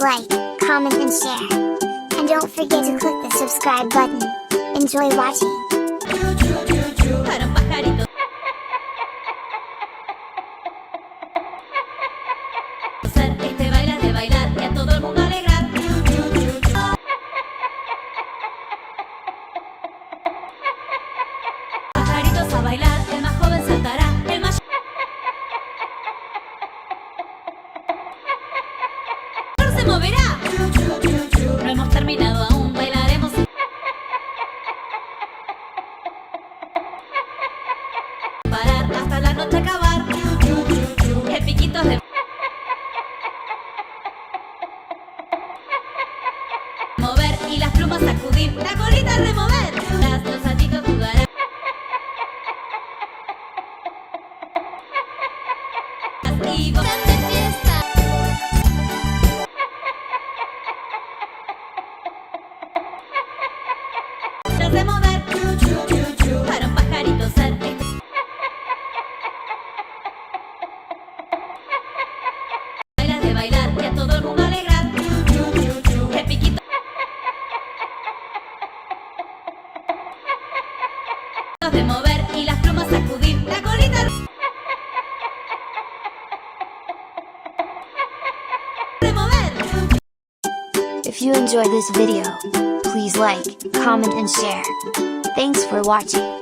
like, comment and share. And don't forget to click the subscribe button. Enjoy watching. Para un pajarito. Bailar de bailar y a todo el mundo alegrar. Pajaritos a bailar, el más joven saltará, el mayor se moverá. No hemos terminado aún, bailaremos. Parar hasta la noche acabar. El piquito de mover y las plumas sacudir, la colita remover. Los saltitos jugarán. Y gozan de fiesta. Las de mover para un pajarito ser. Bailar de bailar y a todo el mundo alegrar. El piquito de mover y las plumas sacudir, la colita remover. If you enjoyed this video, please like, comment and share. Thanks for watching.